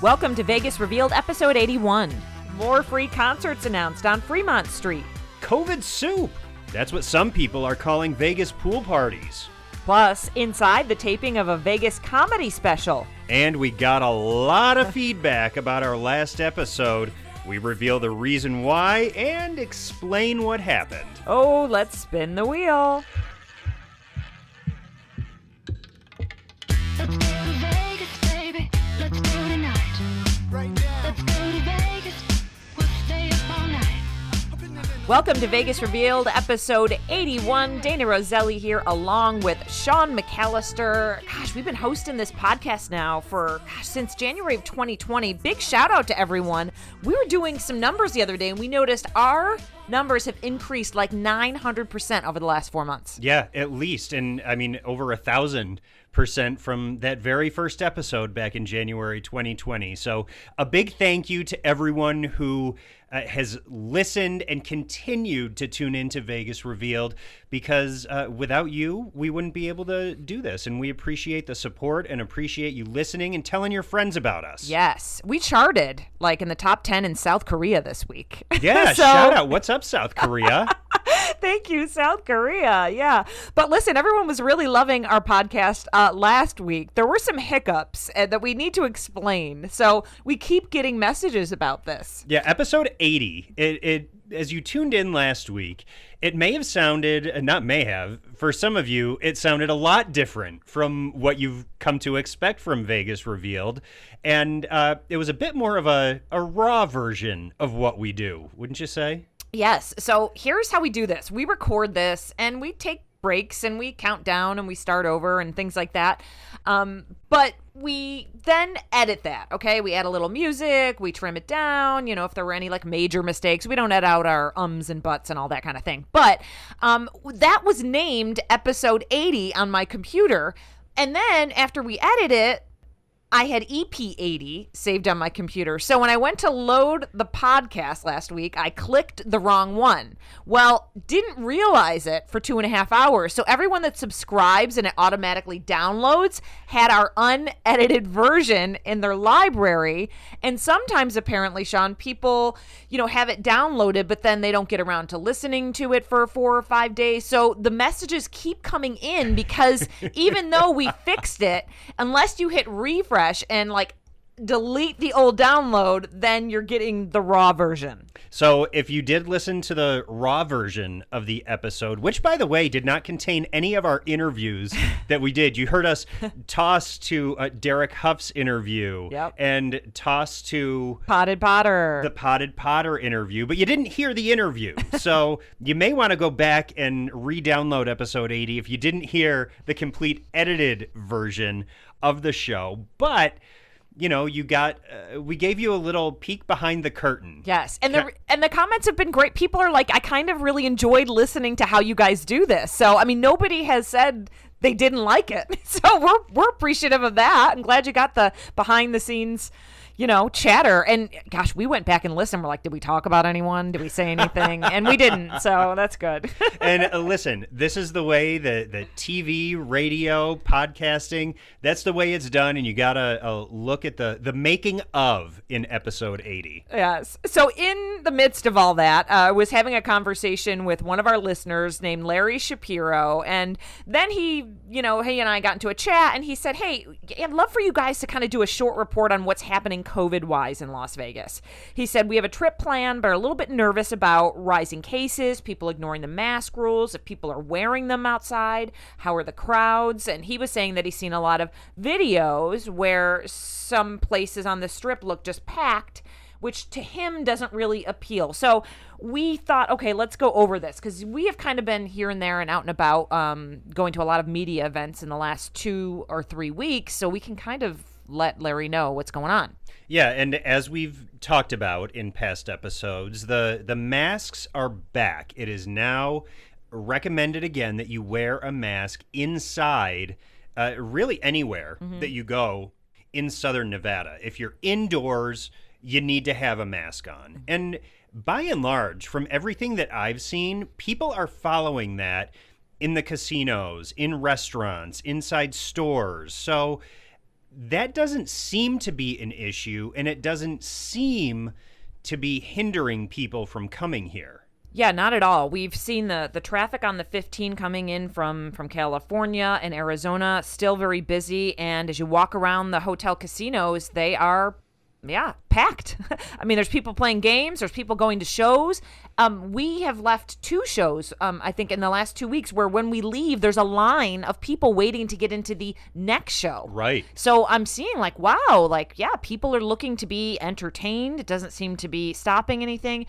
Welcome to Vegas Revealed episode 81. More free concerts announced on Fremont Street. COVID soup. That's what some people are calling Vegas pool parties. Plus, inside the taping of a Vegas comedy special. And we got a lot of feedback about our last episode. We reveal the reason why and explain what happened. Oh, let's spin the wheel. Let's go to Vegas, baby. Let's go tonight. Right now. Let's go to Vegas. We'll stay up all night. Welcome to Vegas Revealed episode 81. Dana Roselli here along with Sean McAllister. Gosh, we've been hosting this podcast now since January of 2020. Big shout out to everyone. We were doing some numbers the other day and we noticed our numbers have increased like 900% over the last 4 months. Yeah, at least. And I mean, over 1,000% from that very first episode back in January 2020. So a big thank you to everyone who has listened and continued to tune into Vegas Revealed, because without you, we wouldn't be able to do this. And we appreciate the support and appreciate you listening and telling your friends about us. Yes, we charted like in the top 10 in South Korea this week. Yeah, shout out. What's up, South Korea? Thank you, South Korea. Yeah. But listen, everyone was really loving our podcast last week. There were some hiccups that we need to explain. So we keep getting messages about this. Yeah, episode 80, it as you tuned in last week, it may have sounded, for some of you, it sounded a lot different from what you've come to expect from Vegas Revealed. And it was a bit more of a raw version of what we do, wouldn't you say? Yes. So here's how we do this. We record this and we take breaks and we count down and we start over and things like that. But we then edit that. Okay. We add a little music, we trim it down. You know, if there were any like major mistakes, we don't edit out our ums and buts and all that kind of thing. But that was named episode 80 on my computer. And then after we edit it, I had EP80 saved on my computer. So when I went to load the podcast last week, I clicked the wrong one. Well, didn't realize it for 2.5 hours. So everyone that subscribes and it automatically downloads had our unedited version in their library. And sometimes apparently, Sean, people, have it downloaded, but then they don't get around to listening to it for 4 or 5 days. So the messages keep coming in because even though we fixed it, unless you hit refresh and like delete the old download, then you're getting the raw version. So if you did listen to the raw version of the episode, which by the way did not contain any of our interviews that we did, you heard us toss to Derek Huff's interview. Yep. And toss to Potted Potter, the Potted Potter interview, but you didn't hear the interview. So you may want to go back and re-download episode 80 if you didn't hear the complete edited version of the show. But we gave you a little peek behind the curtain. Yes. And the comments have been great. People are like, I kind of really enjoyed listening to how you guys do this. So, I mean, nobody has said they didn't like it. So we're appreciative of that. I'm glad you got the behind the scenes, chatter. And gosh, we went back and listened. We're like, did we talk about anyone? Did we say anything? And we didn't. So that's good. And listen, this is the way the TV, radio, podcasting, that's the way it's done. And you got to look at the making of in episode 80. Yes. So in the midst of all that, I was having a conversation with one of our listeners named Larry Shapiro. And then he and I got into a chat and he said, hey, I'd love for you guys to kind of do a short report on what's happening COVID-wise in Las Vegas. He said, we have a trip planned, but are a little bit nervous about rising cases, people ignoring the mask rules, if people are wearing them outside, how are the crowds? And he was saying that he's seen a lot of videos where some places on the strip look just packed, which to him doesn't really appeal. So we thought, okay, let's go over this because we have kind of been here and there and out and about going to a lot of media events in the last 2 or 3 weeks, so we can kind of let Larry know what's going on. Yeah, and as we've talked about in past episodes, the masks are back. It is now recommended again that you wear a mask inside, really anywhere that you go in Southern Nevada. If you're indoors, you need to have a mask on. And by and large, from everything that I've seen, people are following that in the casinos, in restaurants, inside stores. So that doesn't seem to be an issue, and it doesn't seem to be hindering people from coming here. Yeah, not at all. We've seen the traffic on the 15 coming in from California and Arizona still very busy. And as you walk around the hotel casinos, they are, packed. I mean, there's people playing games. There's people going to shows. We have left 2 shows, I think, in the last 2 weeks where when we leave, there's a line of people waiting to get into the next show. Right. So I'm seeing like, wow, like, yeah, people are looking to be entertained. It doesn't seem to be stopping anything.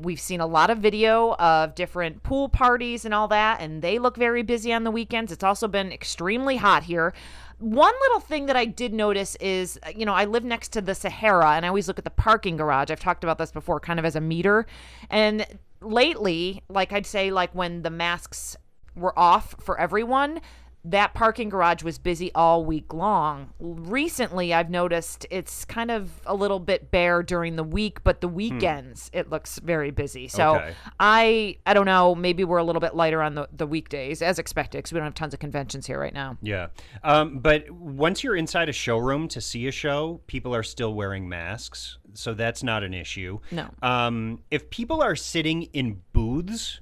We've seen a lot of video of different pool parties and all that, and they look very busy on the weekends. It's also been extremely hot here. One little thing that I did notice is, I live next to the Sahara, and I always look at the parking garage. I've talked about this before, kind of as a meter. And lately, like I'd say, like when the masks were off for everyone, that parking garage was busy all week long. Recently, I've noticed it's kind of a little bit bare during the week, but the weekends, it looks very busy. So Okay. I don't know, maybe we're a little bit lighter on the weekdays, as expected, because we don't have tons of conventions here right now. Yeah. But once you're inside a showroom to see a show, people are still wearing masks. So that's not an issue. No. If people are sitting in booths,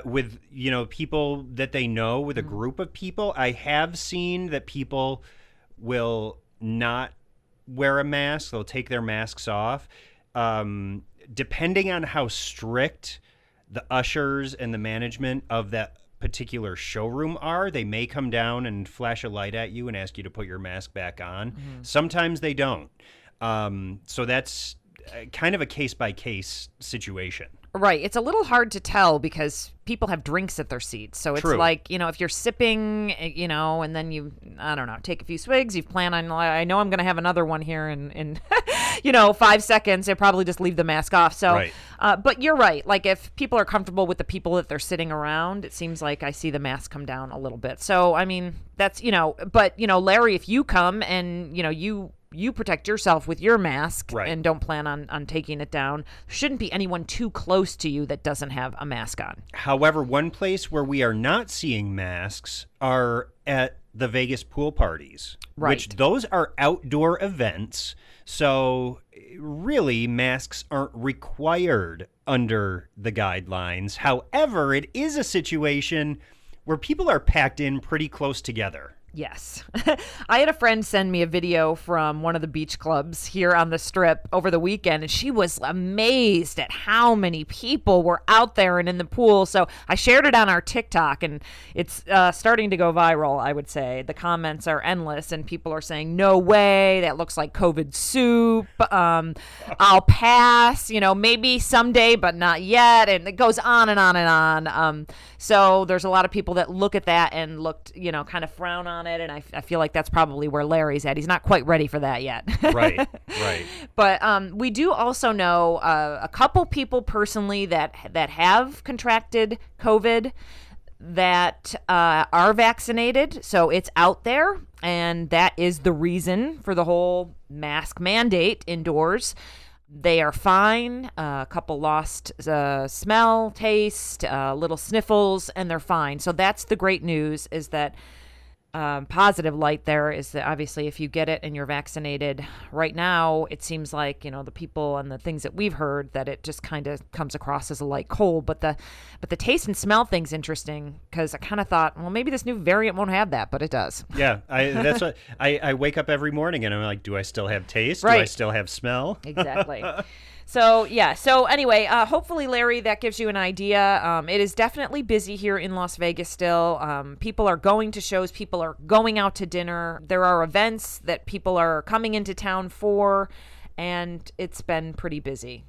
with people that they know, with a group of people, I have seen that people will not wear a mask. They'll take their masks off. Depending on how strict the ushers and the management of that particular showroom are, they may come down and flash a light at you and ask you to put your mask back on. Sometimes they don't. So that's kind of a case-by-case situation. Right. It's a little hard to tell because people have drinks at their seats. So it's True. like, if you're sipping, and then you, I don't know, take a few swigs, you plan on, I know I'm going to have another one here in 5 seconds, they probably just leave the mask off. So, Right. But you're right. Like if people are comfortable with the people that they're sitting around, it seems like I see the mask come down a little bit. So, I mean, that's, but, Larry, if you come and, you protect yourself with your mask Right. and don't plan on taking it down. There shouldn't be anyone too close to you that doesn't have a mask on. However, one place where we are not seeing masks are at the Vegas pool parties, Right. which those are outdoor events. So really, masks aren't required under the guidelines. However, it is a situation where people are packed in pretty close together. Yes. I had a friend send me a video from one of the beach clubs here on the Strip over the weekend, and she was amazed at how many people were out there and in the pool. So I shared it on our TikTok, and it's starting to go viral, I would say. The comments are endless, and people are saying, no way, that looks like COVID soup. I'll pass, maybe someday, but not yet. And it goes on and on and on. So there's a lot of people that look at that and looked, kind of frown on it, and I feel like that's probably where Larry's at. He's not quite ready for that yet. Right. But we do also know a couple people personally that have contracted COVID that are vaccinated, so it's out there, and that is the reason for the whole mask mandate indoors. They are fine. A couple lost smell, taste, little sniffles, and they're fine. So that's the great news, is that positive light there is that obviously if you get it and you're vaccinated right now, it seems like, the people and the things that we've heard, that it just kind of comes across as a light cold. But the taste and smell thing's interesting, because I kind of thought, well, maybe this new variant won't have that, but it does. Yeah, that's what I wake up every morning and I'm like, do I still have taste? Right. Do I still have smell? Exactly. So, yeah. So, anyway, hopefully, Larry, that gives you an idea. It is definitely busy here in Las Vegas still. People are going to shows. People are going out to dinner. There are events that people are coming into town for, and it's been pretty busy.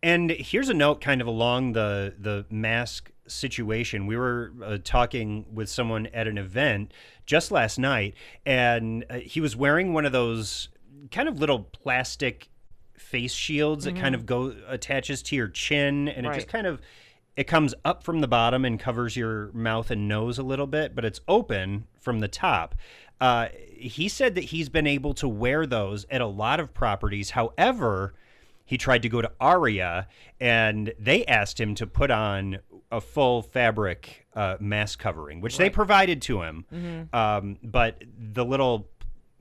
And here's a note kind of along the mask situation. We were talking with someone at an event just last night, and he was wearing one of those kind of little plastic face shields that kind of attaches to your chin, and it just kind of, it comes up from the bottom and covers your mouth and nose a little bit, but it's open from the top. He said that he's been able to wear those at a lot of properties. However, he tried to go to Aria, and they asked him to put on a full fabric mask covering, which they provided to him. But the little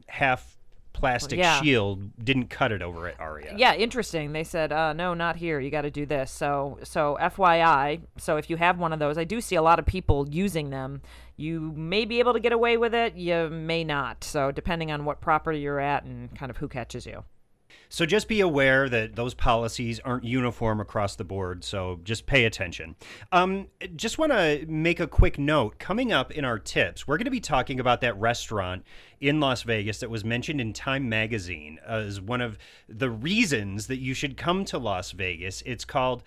half plastic Yeah. shield didn't cut it over at Aria. Yeah, interesting. They said, no, not here. You got to do this. So FYI, so if you have one of those, I do see a lot of people using them. You may be able to get away with it. You may not. So depending on what property you're at and kind of who catches you. So just be aware that those policies aren't uniform across the board, so just pay attention. Just want to make a quick note. Coming up in our tips, we're going to be talking about that restaurant in Las Vegas that was mentioned in Time Magazine as one of the reasons that you should come to Las Vegas. It's called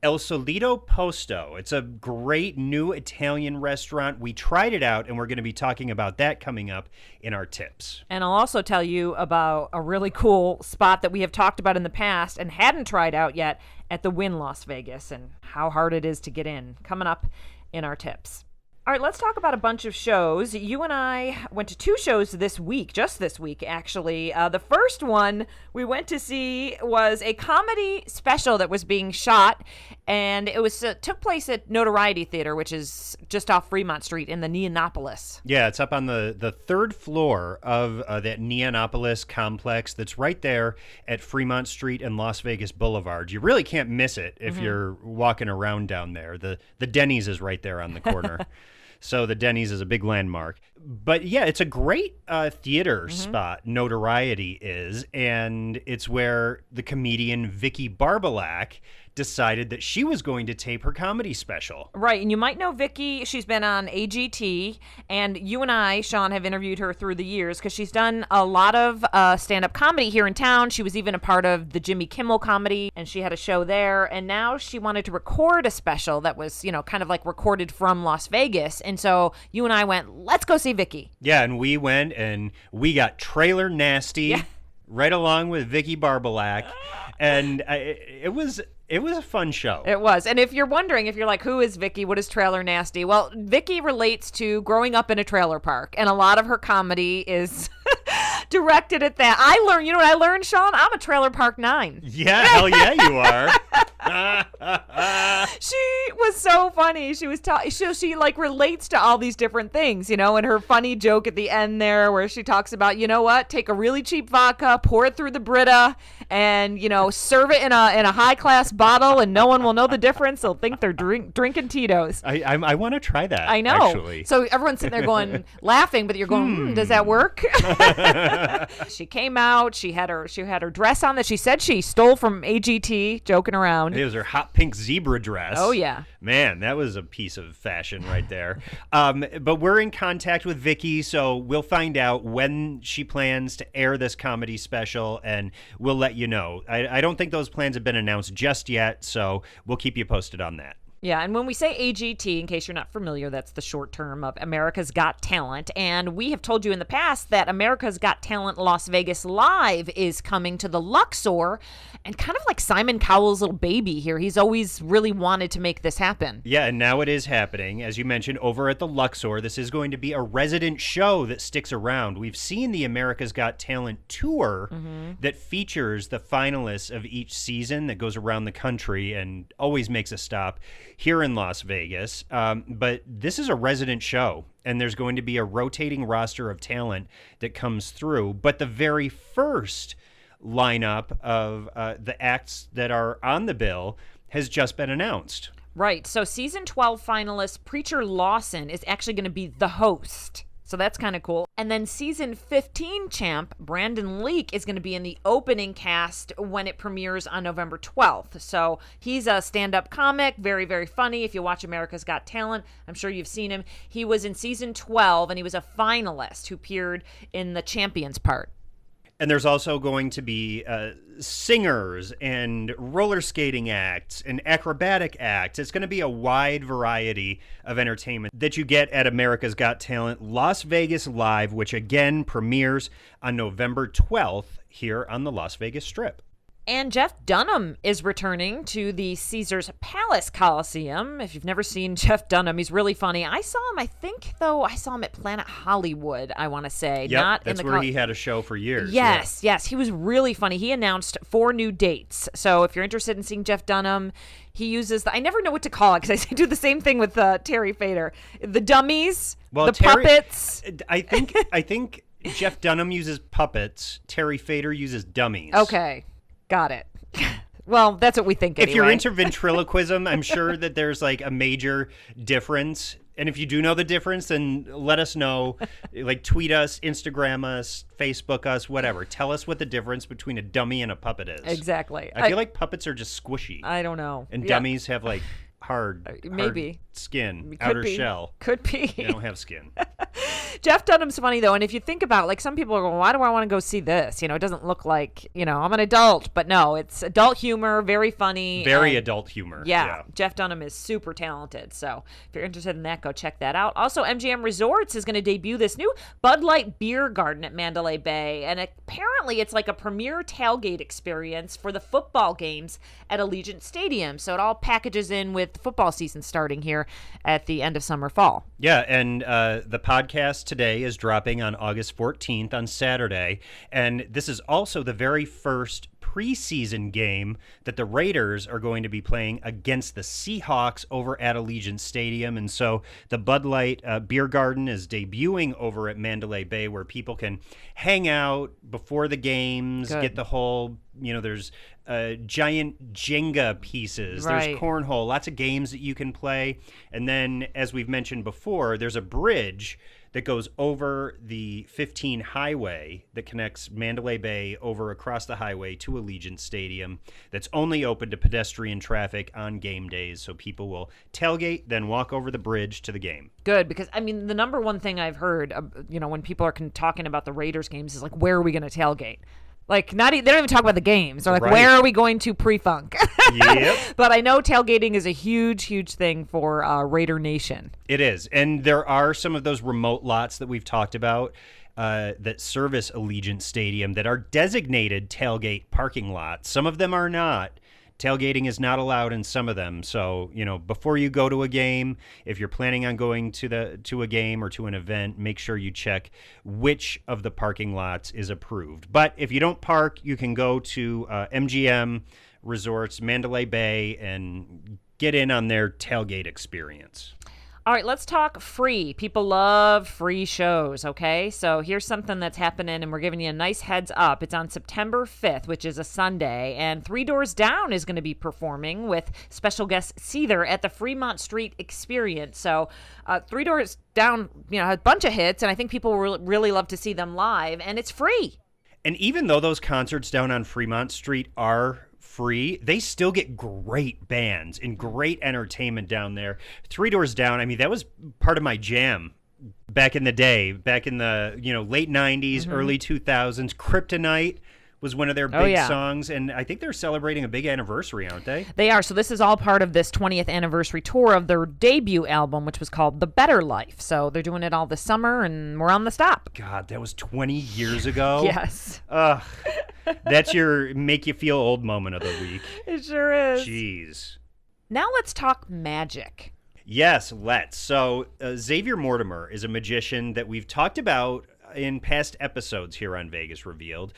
El Solito Posto. It's a great new Italian restaurant. We tried it out, and we're going to be talking about that coming up in our tips. And I'll also tell you about a really cool spot that we have talked about in the past and hadn't tried out yet at the Wynn Las Vegas and how hard it is to get in. Coming up in our tips. All right, let's talk about a bunch of shows. You and I went to 2 shows this week, just this week, actually. The first one we went to see was a comedy special that was being shot, and it was took place at Notoriety Theater, which is just off Fremont Street in the Neonopolis. Yeah, it's up on the 3rd floor of that Neonopolis complex that's right there at Fremont Street and Las Vegas Boulevard. You really can't miss it if you're walking around down there. The Denny's is right there on the corner. So the Denny's is a big landmark. But yeah, it's a great theater spot, Notoriety is, and it's where the comedian Vicky Barbalack decided that she was going to tape her comedy special. Right, and you might know Vicky. She's been on AGT, and you and I, Sean, have interviewed her through the years because she's done a lot of stand-up comedy here in town. She was even a part of the Jimmy Kimmel comedy, and she had a show there, and now she wanted to record a special that was, kind of like recorded from Las Vegas, and so you and I went, let's go see Vicky. Yeah, and we went, and we got trailer nasty right along with Vicky Barbalack, and it was a fun show. It was. And if you're wondering, if you're like, who is Vicky? What is Trailer Nasty? Well, Vicky relates to growing up in a trailer park, and a lot of her comedy is directed at that. I learned, you know what I learned, Sean? I'm a Trailer Park 9. Yeah, hell yeah, you are. She was so funny. She was she like relates to all these different things, and her funny joke at the end there where she talks about, you know what, take a really cheap vodka, pour it through the Brita, and serve it in a high class bottle, and no one will know the difference. They'll think they're drinking Tito's. I want to try that. I know. Actually. So everyone's sitting there going, laughing, but you're going, does that work? She came out. She had her dress on that she said she stole from AGT, joking around. It was her hot pink zebra dress. Oh, yeah. Man, that was a piece of fashion right there. But we're in contact with Vicky, so we'll find out when she plans to air this comedy special, and we'll let you know. I don't think those plans have been announced just yet, so we'll keep you posted on that. Yeah, and when we say AGT, in case you're not familiar, that's the short term of America's Got Talent. And we have told you in the past that America's Got Talent Las Vegas Live is coming to the Luxor. And kind of like Simon Cowell's little baby here, he's always really wanted to make this happen. Yeah, and now it is happening. As you mentioned, over at the Luxor, this is going to be a resident show that sticks around. We've seen the America's Got Talent tour that features the finalists of each season that goes around the country and always makes a stop here in Las Vegas. But this is a resident show, and there's going to be a rotating roster of talent that comes through. But the very first lineup of the acts that are on the bill has just been announced. Right. So season 12 finalist Preacher Lawson is actually going to be the host. So that's kind of cool. And then season 15 champ Brandon Leak is going to be in the opening cast when it premieres on November 12th. So he's a stand-up comic, very, very funny. If you watch America's Got Talent, I'm sure you've seen him. He was in season 12, and he was a finalist who appeared in the champions part. And there's also going to be singers and roller skating acts and acrobatic acts. It's going to be a wide variety of entertainment that you get at America's Got Talent Las Vegas Live, which again premieres on November 12th here on the Las Vegas Strip. And Jeff Dunham is returning to the Caesars Palace Coliseum. If you've never seen Jeff Dunham, he's really funny. I saw him at Planet Hollywood, I want to say. Yep, not that's in the where he had a show for years. Yes, yes. He was really funny. He announced 4 new dates. So if you're interested in seeing Jeff Dunham, he uses I never know what to call it because I do the same thing with Terry Fader. The dummies, the puppets. I think Jeff Dunham uses puppets. Terry Fader uses dummies. Okay, got it. Well, that's what we think anyway. If you're into ventriloquism, I'm sure that there's like a major difference. And if you do know the difference, then let us know. Like, tweet us, Instagram us, Facebook us, whatever. Tell us what the difference between a dummy and a puppet is. Exactly. I feel like puppets are just squishy. I don't know. And Yeah. dummies have like hard skin, Could outer be. shell. Could be. They don't have skin. Jeff Dunham's funny, though, and if you think about, like, some people are going, why do I want to go see this? You know, it doesn't look like, you know, I'm an adult. But no, it's adult humor, very funny. Very and adult humor. Yeah, Jeff Dunham is super talented. So if you're interested in that, go check that out. Also, MGM Resorts is going to debut this new Bud Light Beer Garden at Mandalay Bay. And apparently it's like a premier tailgate experience for the football games at Allegiant Stadium. So it all packages in with football season starting here at the end of summer, fall. Yeah, and the podcast today is dropping on August 14th on Saturday. And this is also the very first preseason game that the Raiders are going to be playing against the Seahawks over at Allegiant Stadium. And so the Bud Light Beer Garden is debuting over at Mandalay Bay, where people can hang out before the games, Good. get the whole, you know, there's giant Jenga pieces, Right. there's cornhole, lots of games that you can play. And then, as we've mentioned before, there's a bridge that goes over the 15 highway that connects Mandalay Bay over across the highway to Allegiant Stadium, that's only open to pedestrian traffic on game days. So people will tailgate, then walk over the bridge to the game. Good, because, I mean, the number one thing I've heard, you know, when people are talking about the Raiders games is like, where are we going to tailgate? Like, they don't even talk about the games. They're like, Right. where are we going to pre-funk? Yep. But I know tailgating is a huge, huge thing for Raider Nation. It is. And there are some of those remote lots that we've talked about that service Allegiant Stadium that are designated tailgate parking lots. Some of them are not. Tailgating is not allowed in some of them. So, you know, before you go to a game, if you're planning on going to a game or to an event, make sure you check which of the parking lots is approved. But if you don't park, you can go to MGM Resorts, Mandalay Bay, and get in on their tailgate experience. All right, let's talk free. People love free shows, okay? So here's something that's happening, and we're giving you a nice heads up. It's on September 5th, which is a Sunday, and Three Doors Down is going to be performing with special guest Seether at the Fremont Street Experience. So Three Doors Down, you know, has a bunch of hits, and I think people will really love to see them live, and it's free. And even though those concerts down on Fremont Street are free, they still get great bands and great entertainment down there. Three Doors Down, I mean, that was part of my jam back in the day, back in the, you know, late 90s, early 2000s. Kryptonite was one of their big songs, and I think they're celebrating a big anniversary, aren't they? They are. So this is all part of this 20th anniversary tour of their debut album, which was called The Better Life. So they're doing it all this summer, and we're on the stop. God, that was 20 years ago. Yes. Ugh. That's your make you feel old moment of the week. It sure is. Jeez. Now let's talk magic. Yes, let's. So Xavier Mortimer is a magician that we've talked about in past episodes here on Vegas Revealed.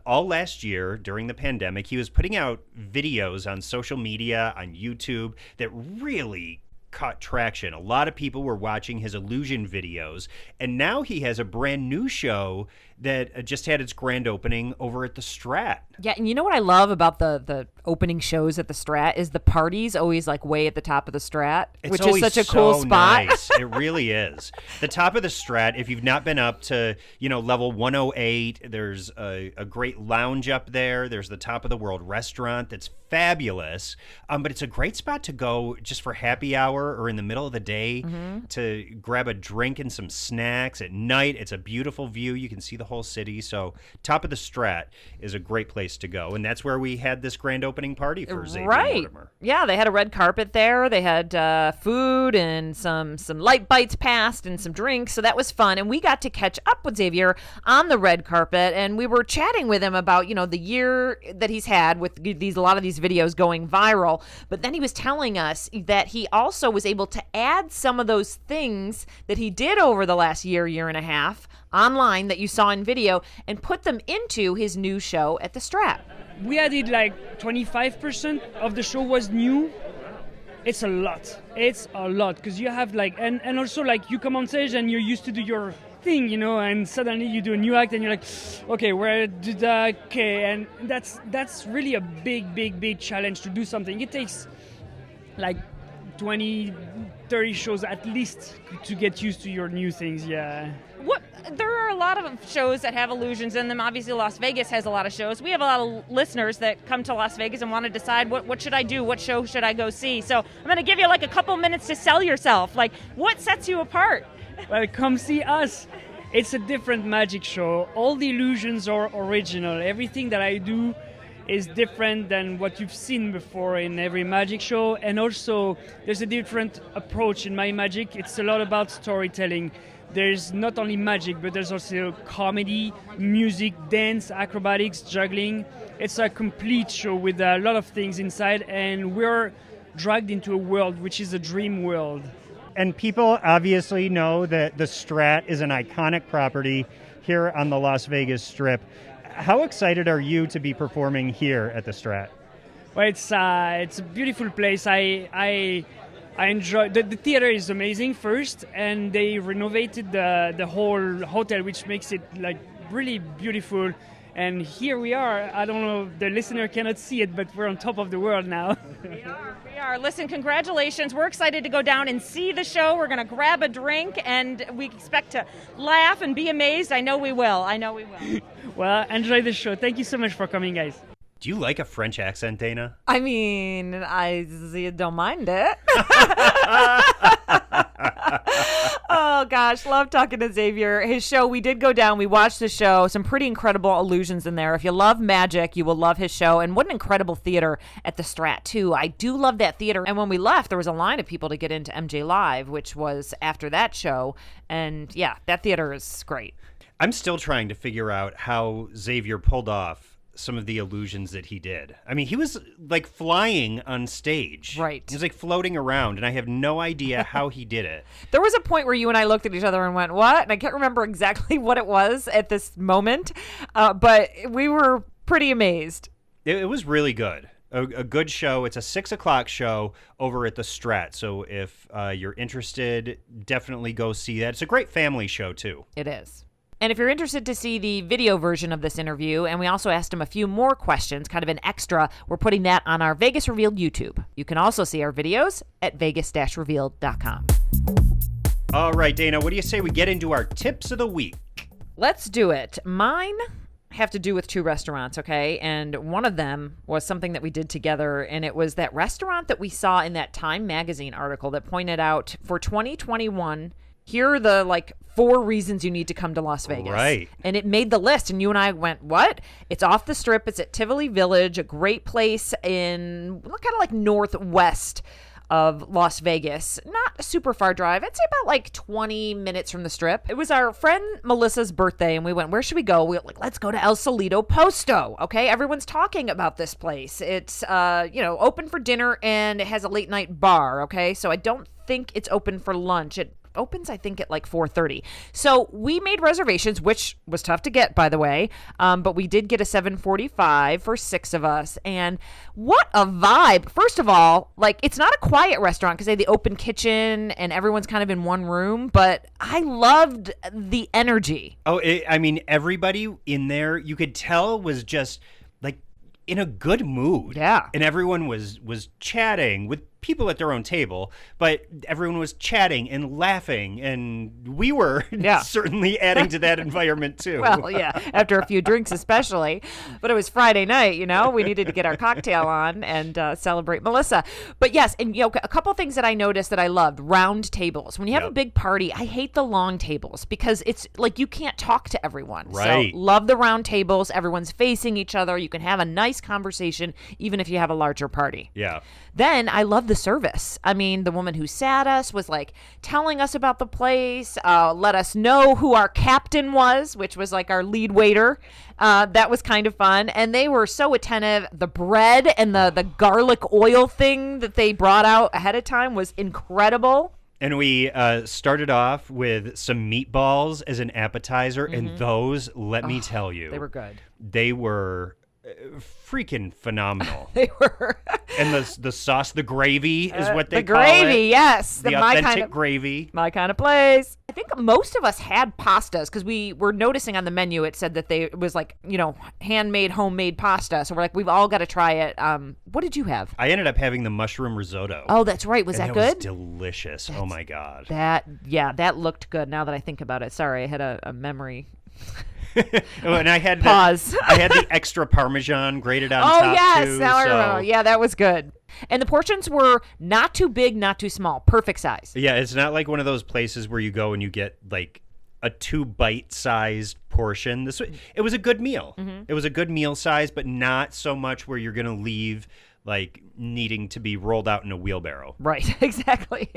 All last year during the pandemic, he was putting out videos on social media, on YouTube, that really caught traction. A lot of people were watching his illusion videos, and now he has a brand new show that just had its grand opening over at the Strat. Yeah, and you know what I love about the opening shows at the Strat is the party's always like way at the top of the Strat, which is always such a cool so spot. Nice. It really is. The top of the Strat, if you've not been up to, you know, level 108, there's a great lounge up there. There's the Top of the World restaurant that's fabulous. But it's a great spot to go just for happy hour or in the middle of the day to grab a drink and some snacks. At night, it's a beautiful view. You can see the whole city. So Top of the Strat is a great place to go. And that's where we had this grand opening party for Xavier Mortimer. Yeah, they had a red carpet there. They had food and some light bites passed and some drinks. So that was fun. And we got to catch up with Xavier on the red carpet. And we were chatting with him about, you know, the year that he's had with a lot of these videos going viral. But then he was telling us that he also was able to add some of those things that he did over the last year and a half online that you saw in video and put them into his new show at the Strat. We added like 25% of the show was new. It's a lot. It's a lot because you have like, and also like you come on stage and you're used to do your thing, and suddenly you do a new act and you're like, okay, where did okay, and that's really a big challenge to do something. It takes like 20, 30 shows at least to get used to your new things. Yeah. There are a lot of shows that have illusions in them. Obviously, Las Vegas has a lot of shows. We have a lot of listeners that come to Las Vegas and want to decide what should I do, what show should I go see. So I'm going to give you like a couple minutes to sell yourself. Like, what sets you apart? Well, come see us. It's a different magic show. All the illusions are original. Everything that I do is different than what you've seen before in every magic show. And also, there's a different approach in my magic. It's a lot about storytelling. There's not only magic, but there's also comedy, music, dance, acrobatics, juggling. It's a complete show with a lot of things inside, and we're dragged into a world which is a dream world. And people obviously know that the Strat is an iconic property here on the Las Vegas Strip. How excited are you to be performing here at the Strat? Well, it's a beautiful place. I enjoy the theater is amazing first, and they renovated the whole hotel, which makes it like really beautiful. And here we are. I don't know, the listener cannot see it, but we're on top of the world now. We are. Listen, congratulations. We're excited to go down and see the show. We're going to grab a drink, and we expect to laugh and be amazed. I know we will. Well, enjoy the show. Thank you so much for coming, guys. Do you like a French accent, Dana? I mean, I don't mind it. Oh, gosh. Love talking to Xavier. His show, we did go down. We watched the show. Some pretty incredible illusions in there. If you love magic, you will love his show. And what an incredible theater at the Strat, too. I do love that theater. And when we left, there was a line of people to get into MJ Live, which was after that show. And, yeah, that theater is great. I'm still trying to figure out how Xavier pulled off some of the illusions that he did. I mean, he was like flying on stage. Right. He was like floating around, and I have no idea how he did it. There was a point where you and I looked at each other and went, what? And I can't remember exactly what it was at this moment, but we were pretty amazed. It was really good. A good show. It's a 6:00 show over at the Strat. So if you're interested, definitely go see that. It's a great family show, too. It is. And if you're interested to see the video version of this interview, and we also asked him a few more questions, kind of an extra, we're putting that on our Vegas Revealed YouTube. You can also see our videos at vegas-revealed.com. All right, Dana, what do you say we get into our tips of the week? Let's do it. Mine have to do with two restaurants, okay? And one of them was something that we did together, and it was that restaurant that we saw in that Time magazine article that pointed out for 2021, here are the 4 reasons you need to come to Las Vegas. Right. And it made the list, and you and I went, what? It's off the Strip. It's at Tivoli Village, a great place in kind of like northwest of Las Vegas. Not a super far drive. I'd say about 20 minutes from the Strip. It was our friend Melissa's birthday, and we went, where should we go? We were like, let's go to El Solito Posto. Okay, everyone's talking about this place. It's open for dinner, and it has a late night bar. Okay, so I don't think it's open for lunch. It opens, I think, at 4:30. So we made reservations, which was tough to get, by the way. But we did get a 7:45 for 6 of us. And what a vibe. First of all, it's not a quiet restaurant because they have the open kitchen and everyone's kind of in one room. But I loved the energy. Oh, everybody in there, you could tell, was just in a good mood. Yeah. And everyone was chatting with people at their own table, but everyone was chatting and laughing, and we were certainly adding to that environment too. Well, yeah, after a few drinks especially. But it was Friday night, we needed to get our cocktail on and celebrate Melissa. But yes, and a couple things that I noticed that I loved, round tables. When you have a big party, I hate the long tables because it's you can't talk to everyone. Right. So love the round tables. Everyone's facing each other. You can have a nice conversation even if you have a larger party. Yeah. Then I love the service. I mean, the woman who sat us was telling us about the place, let us know who our captain was, which was our lead waiter. That was kind of fun. And they were so attentive. The bread and the garlic oil thing that they brought out ahead of time was incredible. And we started off with some meatballs as an appetizer, and those, let me tell you, they were good. They were freaking phenomenal. They were. And the sauce, the gravy is what they the call gravy, it. yes. The my authentic kind of gravy. My kind of place. I think most of us had pastas because we were noticing on the menu it said that it was like, handmade, homemade pasta. So we're like, we've all got to try it. What did you have? I ended up having the mushroom risotto. Oh, that's right. Was and that good? Was delicious. Oh my God. That looked good now that I think about it. Sorry, I had a memory. And I had Pause. I had the extra Parmesan grated on Oh, top yes. too. Now I so- remember. Yeah, that was good. And the portions were not too big, not too small. Perfect size. Yeah, it's not like one of those places where you go and you get like a 2-bite-sized portion. It was a good meal. Mm-hmm. It was a good meal size, but not so much where you're going to leave like needing to be rolled out in a wheelbarrow. Right, exactly.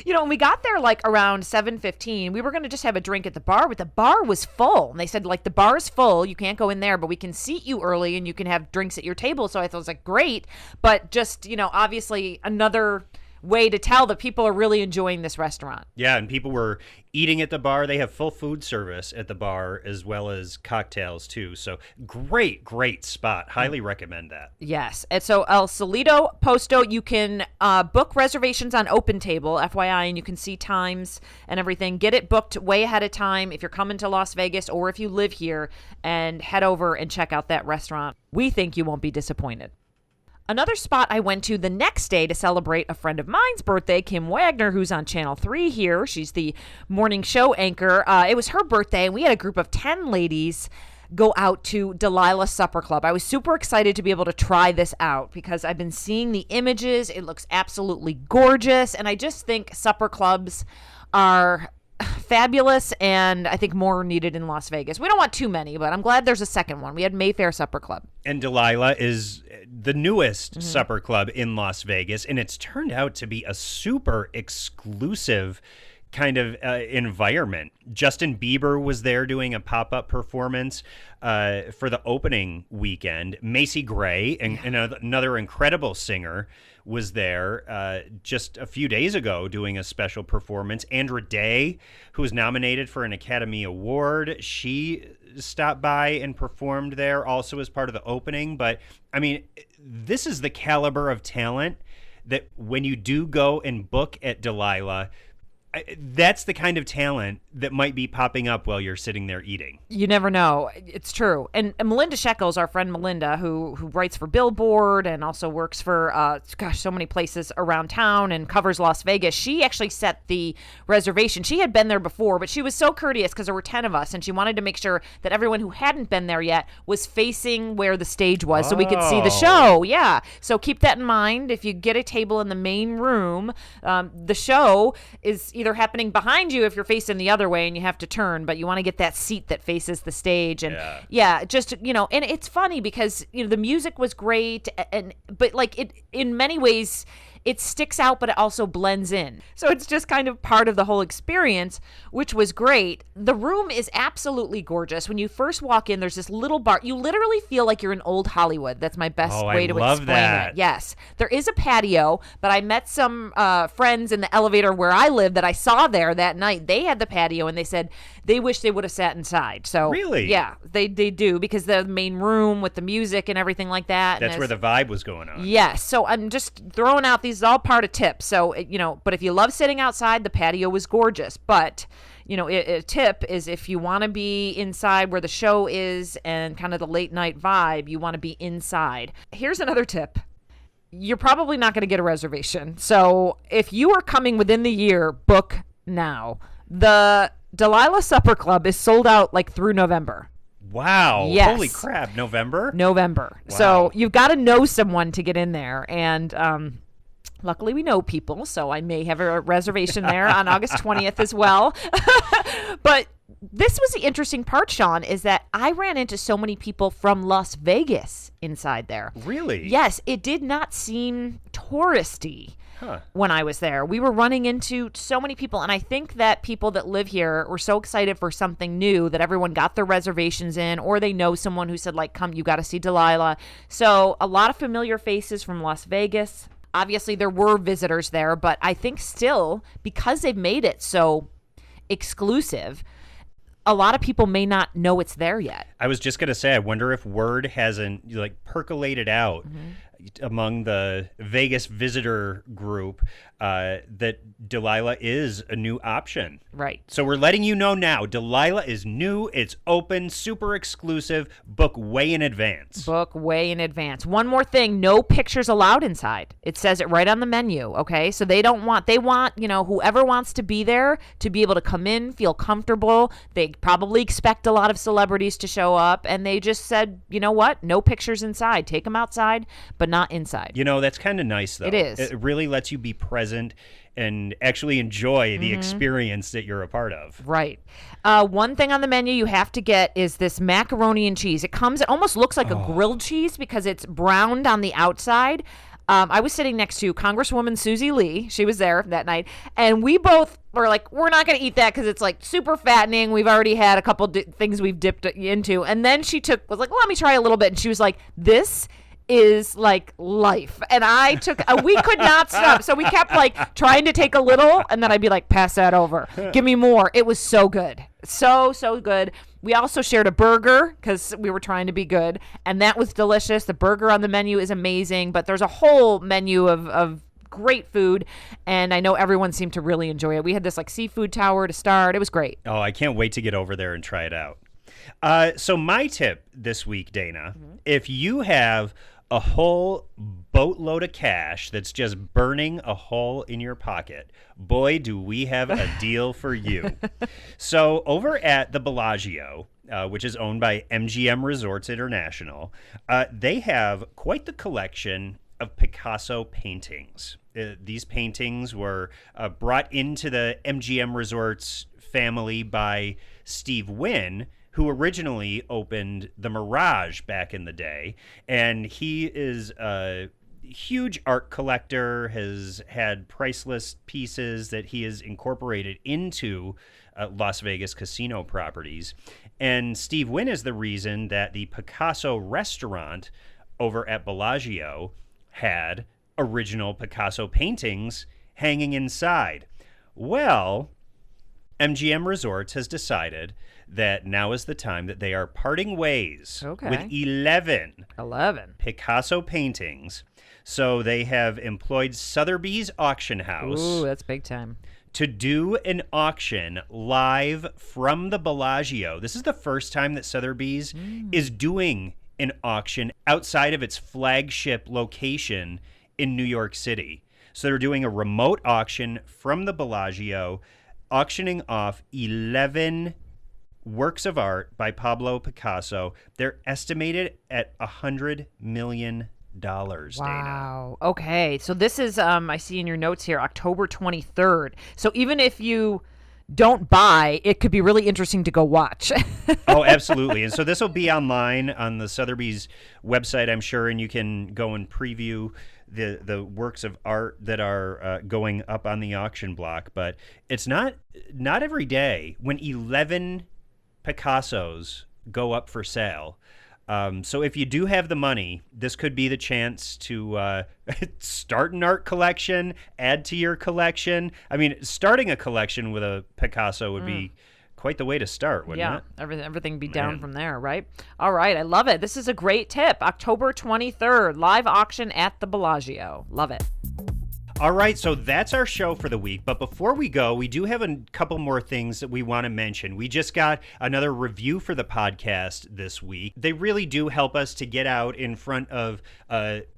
When we got there like around 7:15, we were going to just have a drink at the bar, but the bar was full. And they said like the bar is full, you can't go in there, but we can seat you early and you can have drinks at your table. So I thought it was like great, but just, obviously another way to tell that people are really enjoying this restaurant. Yeah, and people were eating at the bar. They have full food service at the bar as well as cocktails too. So great spot. Highly recommend that. Yes. And so El Solito Posto, you can book reservations on Open Table, FYI, and you can see times and everything. Get it booked way ahead of time if you're coming to Las Vegas or if you live here, and head over and check out that restaurant. We think you won't be disappointed. Another spot I went to the next day to celebrate a friend of mine's birthday, Kim Wagner, who's on Channel 3 here. She's the morning show anchor. It was her birthday, and we had a group of 10 ladies go out to Delilah Supper Club. I was super excited to be able to try this out because I've been seeing the images. It looks absolutely gorgeous, and I just think supper clubs are fabulous, and I think more needed in Las Vegas. We don't want too many, but I'm glad there's a second one. We had Mayfair Supper Club. And Delilah is the newest supper club in Las Vegas, and it's turned out to be a super exclusive kind of environment. Justin Bieber was there doing a pop-up performance for the opening weekend. Macy Gray, and another incredible singer, was there just a few days ago doing a special performance. Andra Day, who was nominated for an Academy Award, she stopped by and performed there also as part of the opening. But, I mean, this is the caliber of talent that when you do go and book at Delilah, that's the kind of talent that might be popping up while you're sitting there eating. You never know. It's true. And Melinda Shekels, our friend Melinda, who writes for Billboard and also works for, so many places around town and covers Las Vegas, she actually set the reservation. She had been there before, but she was so courteous because there were 10 of us, and she wanted to make sure that everyone who hadn't been there yet was facing where the stage was so we could see the show. Yeah. So keep that in mind. If you get a table in the main room, the show is either happening behind you if you're facing the other way and you have to turn, but you want to get that seat that faces the stage. And and it's funny because the music was great, but like it in many ways it sticks out, but it also blends in. So it's just kind of part of the whole experience, which was great. The room is absolutely gorgeous. When you first walk in, there's this little bar. You literally feel like you're in old Hollywood. That's my best way to explain it. Yes. There is a patio, but I met some friends in the elevator where I live that I saw there that night. They had the patio, and they said they wish they would have sat inside. So really? Yeah, they do, because the main room with the music and everything like that. That's where the vibe was going on. Yes. So I'm just throwing out these all part of tips. So, but if you love sitting outside, the patio was gorgeous. But, a tip is if you want to be inside where the show is and kind of the late night vibe, you want to be inside. Here's another tip. You're probably not going to get a reservation. So if you are coming within the year, book now. The Delilah Supper Club is sold out like through November. Wow. Yes. Holy crap. November? Wow. So you've got to know someone to get in there. And luckily we know people, so I may have a reservation there on August 20th as well. But this was the interesting part, Sean, is that I ran into so many people from Las Vegas inside there. Really? Yes. It did not seem touristy. When I was there, we were running into so many people, and I think that people that live here were so excited for something new that everyone got their reservations in, or they know someone who said, like, come, you got to see Delilah. So a lot of familiar faces from Las Vegas. Obviously, there were visitors there, but I think still, because they've made it so exclusive, a lot of people may not know it's there yet. I was just going to say, I wonder if word hasn't percolated out among the Vegas visitor group that Delilah is a new option. Right. So we're letting you know now. Delilah is new. It's open, super exclusive. Book way in advance. Book way in advance. One more thing, no pictures allowed inside. It says it right on the menu, okay? So they want, whoever wants to be there to be able to come in, feel comfortable. They probably expect a lot of celebrities to show up, and they just said, you know what? No pictures inside. Take them outside, but not inside. That's kind of nice, though. It is. It really lets you be present and actually enjoy the experience that you're a part of. Right. One thing on the menu you have to get is this macaroni and cheese. It almost looks like a grilled cheese because it's browned on the outside. I was sitting next to Congresswoman Susie Lee. She was there that night. And we both were like, we're not going to eat that because it's like super fattening. We've already had a couple things we've dipped into. And then she was like, let me try a little bit. And she was like, this is like life. And I took we could not stop, so we kept like trying to take a little, and then I'd be like, pass that over, give me more. It was so good, so good. We also shared a burger because we were trying to be good, and that was delicious. The burger on the menu is amazing, but there's a whole menu of great food, and I know everyone seemed to really enjoy it. We had this like seafood tower to start. It was great. Oh, I can't wait to get over there and try it out. So my tip this week, Dana, if you have a whole boatload of cash that's just burning a hole in your pocket, boy, do we have a deal for you. So over at the Bellagio, which is owned by MGM Resorts International, they have quite the collection of Picasso paintings. These paintings were brought into the MGM Resorts family by Steve Wynn, who originally opened the Mirage back in the day. And he is a huge art collector, has had priceless pieces that he has incorporated into Las Vegas casino properties. And Steve Wynn is the reason that the Picasso restaurant over at Bellagio had original Picasso paintings hanging inside. Well, MGM Resorts has decided that now is the time that they are parting ways with 11 Picasso paintings. So they have employed Sotheby's Auction House. Ooh, that's big time. To do an auction live from the Bellagio. This is the first time that Sotheby's is doing an auction outside of its flagship location in New York City. So they're doing a remote auction from the Bellagio, auctioning off 11 works of art by Pablo Picasso. They're estimated at $100 million. Wow. Dana. Okay. So this is, I see in your notes here, October 23rd. So even if you don't buy, it could be really interesting to go watch. Oh, absolutely. And so this will be online on the Sotheby's website, I'm sure, and you can go and preview the works of art that are going up on the auction block. But it's not every day when 11 Picassos go up for sale. So if you do have the money, this could be the chance to start an art collection, add to your collection. I mean, starting a collection with a Picasso would be quite the way to start, wouldn't it? Everything be down from there, right? All right, I love it. This is a great tip. October 23rd, live auction at the Bellagio. Love it. All right, so that's our show for the week. But before we go, we do have a couple more things that we want to mention. We just got another review for the podcast this week. They really do help us to get out in front of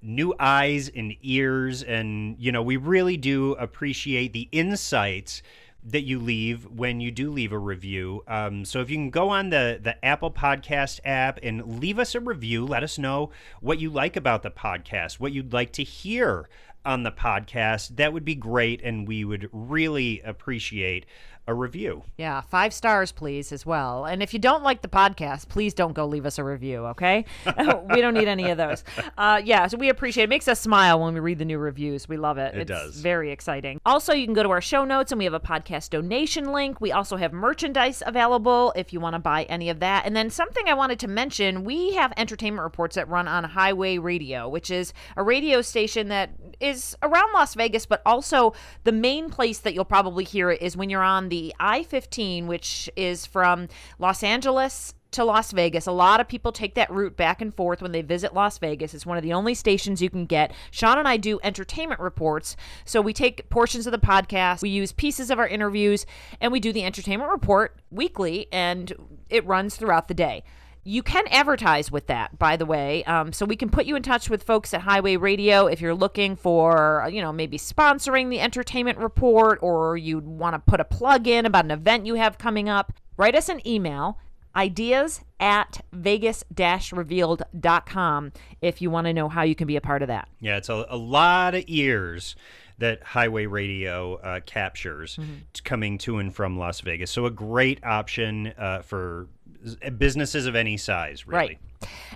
new eyes and ears. And, we really do appreciate the insights that you leave when you do leave a review. So if you can go on the Apple Podcast app and leave us a review, let us know what you like about the podcast, what you'd like to hear on the podcast, that would be great, and we would really appreciate a review. Yeah, 5 stars, please, as well. And if you don't like the podcast, please don't go leave us a review, okay? We don't need any of those. So we appreciate it. It makes us smile when we read the new reviews. We love it. It does. It's very exciting. Also, you can go to our show notes, and we have a podcast donation link. We also have merchandise available if you want to buy any of that. And then something I wanted to mention, we have entertainment reports that run on Highway Radio, which is a radio station that is around Las Vegas, but also the main place that you'll probably hear it is when you're on the I-15, which is from Los Angeles to Las Vegas. A lot of people take that route back and forth when they visit Las Vegas. It's one of the only stations you can get. Sean and I do entertainment reports. So we take portions of the podcast, we use pieces of our interviews, and we do the entertainment report weekly, and it runs throughout the day. You can advertise with that, by the way. So we can put you in touch with folks at Highway Radio if you're looking for, maybe sponsoring the entertainment report, or you want to put a plug in about an event you have coming up. Write us an email, ideas@vegas-revealed.com, if you want to know how you can be a part of that. Yeah, it's a lot of ears that Highway Radio captures coming to and from Las Vegas. So a great option for businesses of any size, really. Right.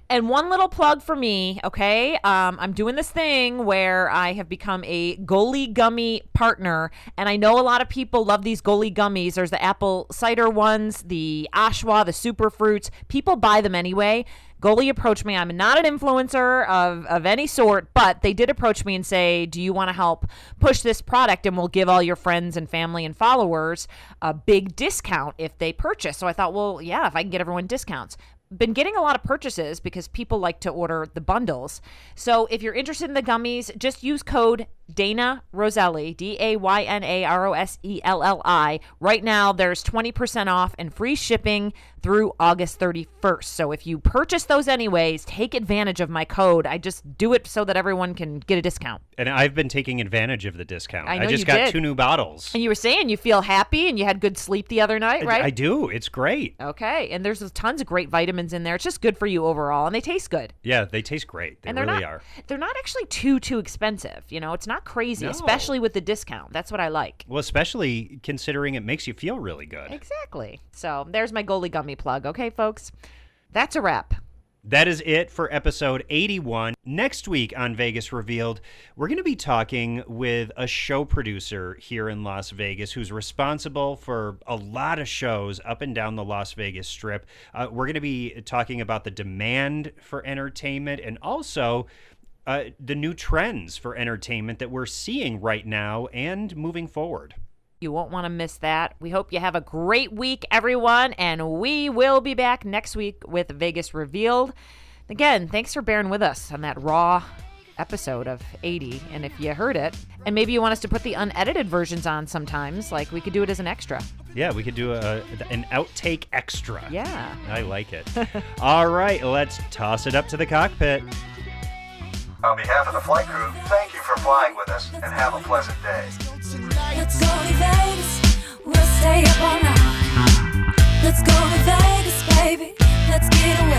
And one little plug for me, okay? I'm doing this thing where I have become a Goli Gummy partner, and I know a lot of people love these Goli gummies. There's the apple cider ones, the Ashwa, the super fruits. People buy them anyway. Goli approached me. I'm not an influencer of any sort, but they did approach me and say, do you want to help push this product, and we'll give all your friends and family and followers a big discount if they purchase. So I thought, well, yeah, if I can get everyone discounts. Been getting a lot of purchases because people like to order the bundles. So if you're interested in the gummies, just use code Dana Roselli, DAYNAROSELLI. Right now, there's 20% off and free shipping through August 31st. So if you purchase those anyways, take advantage of my code. I just do it so that everyone can get a discount. And I've been taking advantage of the discount. I know just you got did. 2 new bottles. And you were saying you feel happy and you had good sleep the other night, right? I do. It's great. Okay. And there's tons of great vitamins in there. It's just good for you overall. And they taste good. Yeah, they taste great. They And they're really not, are. They're not actually too expensive. It's not crazy, No. especially with the discount. That's what I like. Well, especially considering it makes you feel really good. Exactly. So there's my Goli Gummy plug. Okay, folks? That's a wrap. That is it for episode 81. Next week on Vegas Revealed, we're going to be talking with a show producer here in Las Vegas who's responsible for a lot of shows up and down the Las Vegas Strip. We're going to be talking about the demand for entertainment and also the new trends for entertainment that we're seeing right now and moving forward. You won't want to miss that. We hope you have a great week, everyone, and we will be back next week with Vegas Revealed. Again, thanks for bearing with us on that raw episode of 80. And if you heard it, and maybe you want us to put the unedited versions on sometimes, like we could do it as an extra. Yeah, we could do an outtake extra. Yeah. I like it. All right, let's toss it up to the cockpit. On behalf of the flight crew, thank you for flying with us and have a pleasant day. Let's go to Vegas. We'll stay up all night. Let's go to Vegas, baby. Let's get away.